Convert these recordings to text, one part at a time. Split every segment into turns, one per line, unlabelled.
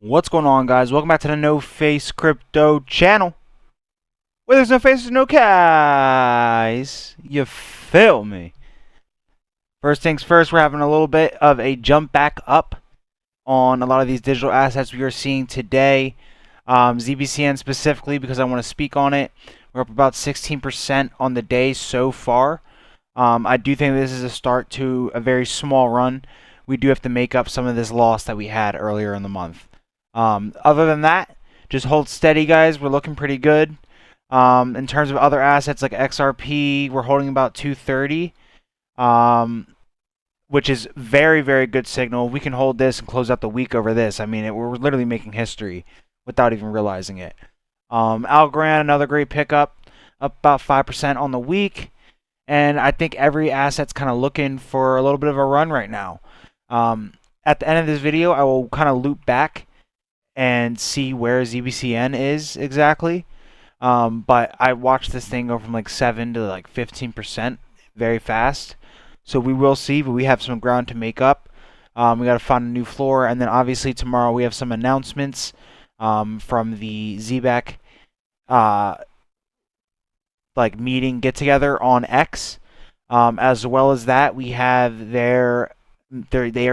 What's going on, guys? Welcome back to the NoFaceCrypto channel. Where there's no faces, no guys. You feel me? First things first, we're having a little bit of a jump back up on a lot of these digital assets we are seeing today. ZBCN specifically, because I want to speak on it. We're up about 16% on the day so far. I do think this is a start to a very small run. We do have to make up some of this loss that we had earlier in the month. Other than that, just hold steady, guys. We're looking pretty good. In terms of other assets like XRP, we're holding about 230, which is very, very good signal. We can hold this and close out the week over this. I mean, we're literally making history without even realizing it. Algorand, another great pickup, up about 5% on the week. And I think every asset's kind of looking for a little bit of a run right now. At the end of this video, I will kind of loop back and see where ZBCN is exactly. But I watched this thing go from like 7 to like 15% very fast. So we will see, but we have some ground to make up. We got to find a new floor, and then obviously tomorrow we have some announcements from the ZBAC like meeting get together on X. As well as that, we have they are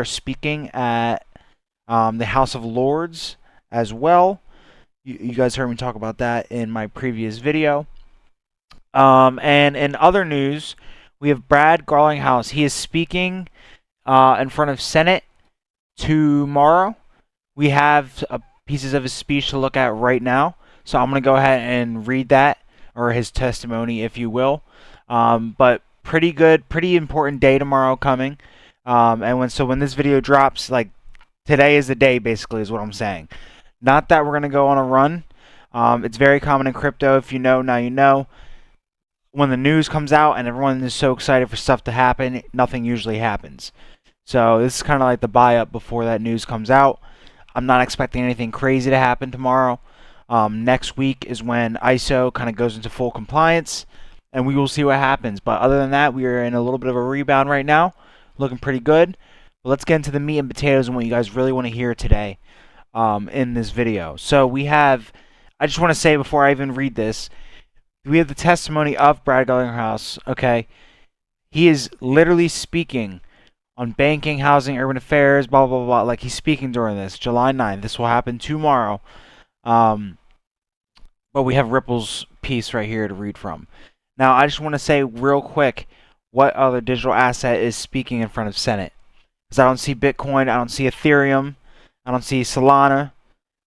speaking at the House of Lords as well. You guys heard me talk about that in my previous video. And in other news, we have Brad Garlinghouse. He is speaking in front of Senate tomorrow. We have pieces of his speech to look at right now. So I'm going to go ahead and read that, or his testimony, if you will. But pretty good, pretty important day tomorrow coming. And when this video drops, like today is the day, basically, is what I'm saying. Not that we're going to go on a run. It's very common in crypto. If you know, now you know. When the news comes out and everyone is so excited for stuff to happen, nothing usually happens. So this is kind of like the buy up before that news comes out. I'm not expecting anything crazy to happen tomorrow. Next week is when ISO kind of goes into full compliance, and we will see what happens. But other than that, we are in a little bit of a rebound right now. Looking pretty good. But let's get into the meat and potatoes and what you guys really want to hear today in this video. So I just want to say before I even read this, we have the testimony of Brad Garlinghouse. Okay, he is literally speaking on banking, housing, urban affairs, blah blah blah. Like he's speaking during this July 9th. This will happen tomorrow. But we have Ripple's piece right here to read from. Now, I just want to say real quick what other digital asset is speaking in front of Senate. Because I don't see Bitcoin, I don't see Ethereum, I don't see Solana,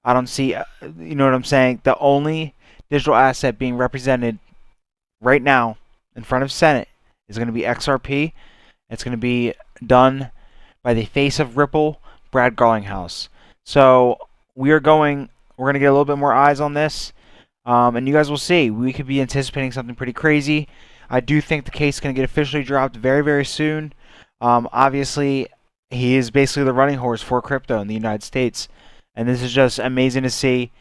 I don't see, you know what I'm saying? The only digital asset being represented right now in front of Senate is going to be XRP. It's going to be done by the face of Ripple, Brad Garlinghouse. So we're going to get a little bit more eyes on this, and you guys will see. We could be anticipating something pretty crazy. I do think the case is going to get officially dropped very, very soon. Obviously, he is basically the running horse for crypto in the United States, and this is just amazing to see.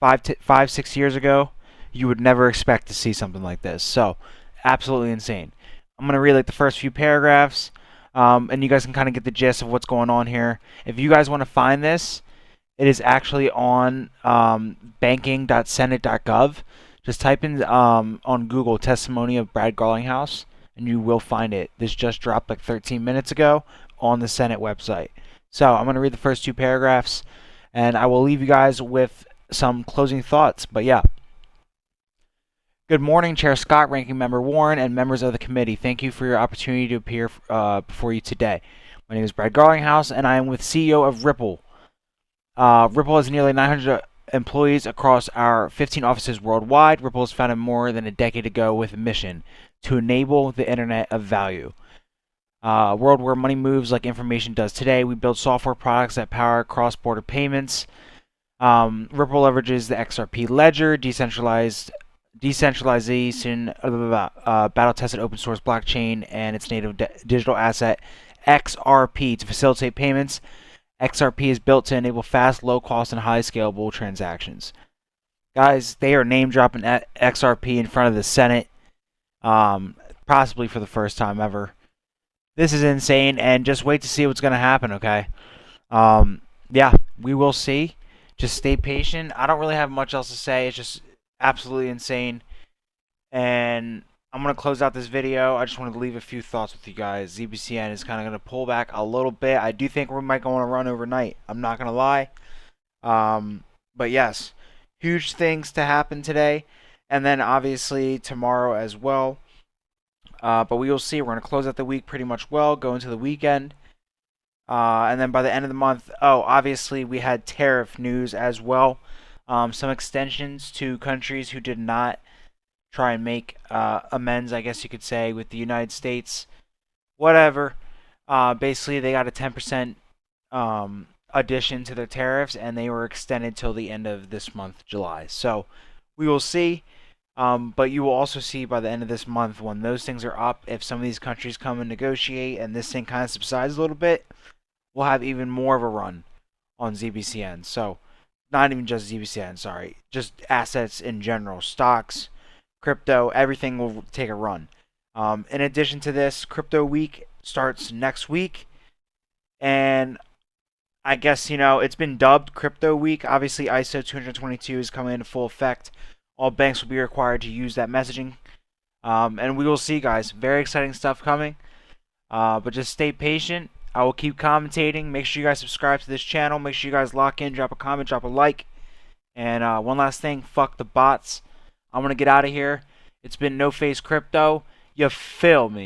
6 years ago, you would never expect to see something like this. So, absolutely insane. I'm going to read like the first few paragraphs, and you guys can kind of get the gist of what's going on here. If you guys want to find this, it is actually on banking.senate.gov. Just type in on Google testimony of Brad Garlinghouse, and you will find it. This just dropped like 13 minutes ago on the Senate website. So I'm going to read the first two paragraphs, and I will leave you guys with some closing thoughts. But yeah. Good morning, Chair Scott, Ranking Member Warren, and members of the committee. Thank you for your opportunity to appear before you today. My name is Brad Garlinghouse, and I am with CEO of Ripple. Ripple has nearly 900 employees across our 15 offices worldwide. Ripple was founded more than a decade ago with a mission to enable the Internet of Value. A world where money moves like information does today. We build software products that power cross-border payments. Ripple leverages the XRP ledger, decentralization, battle-tested open-source blockchain, and its native digital asset XRP to facilitate payments. XRP is built to enable fast, low-cost, and highly scalable transactions. Guys, they are name-dropping XRP in front of the Senate, possibly for the first time ever. This is insane, and just wait to see what's going to happen, okay? Yeah, we will see. just stay patient. I don't really have much else to say. It's just absolutely insane. And I'm going to close out this video. I just wanted to leave a few thoughts with you guys. ZBCN is kind of going to pull back a little bit. I do think we might go on a run overnight. I'm not going to lie. But yes, huge things to happen today. And then obviously tomorrow as well. But we will see. We're going to close out the week pretty much well, go into the weekend. And then by the end of the month, obviously we had tariff news as well. Some extensions to countries who did not try and make amends, I guess you could say, with the United States. Whatever. Basically, they got a 10% addition to their tariffs, and they were extended till the end of this month, July. So we will see. But you will also see by the end of this month, when those things are up, if some of these countries come and negotiate and this thing kind of subsides a little bit, we'll have even more of a run on ZBCN. So, not even just ZBCN, sorry. Just assets in general. Stocks, crypto, everything will take a run. In addition to this, Crypto Week starts next week. And I guess, it's been dubbed Crypto Week. Obviously, ISO 222 is coming into full effect. All banks will be required to use that messaging. And we will see, guys. Very exciting stuff coming. But just stay patient. I will keep commentating. Make sure you guys subscribe to this channel. Make sure you guys lock in, drop a comment, drop a like. And one last thing, fuck the bots. I'm going to get out of here. It's been NoFaceCrypto. You feel me?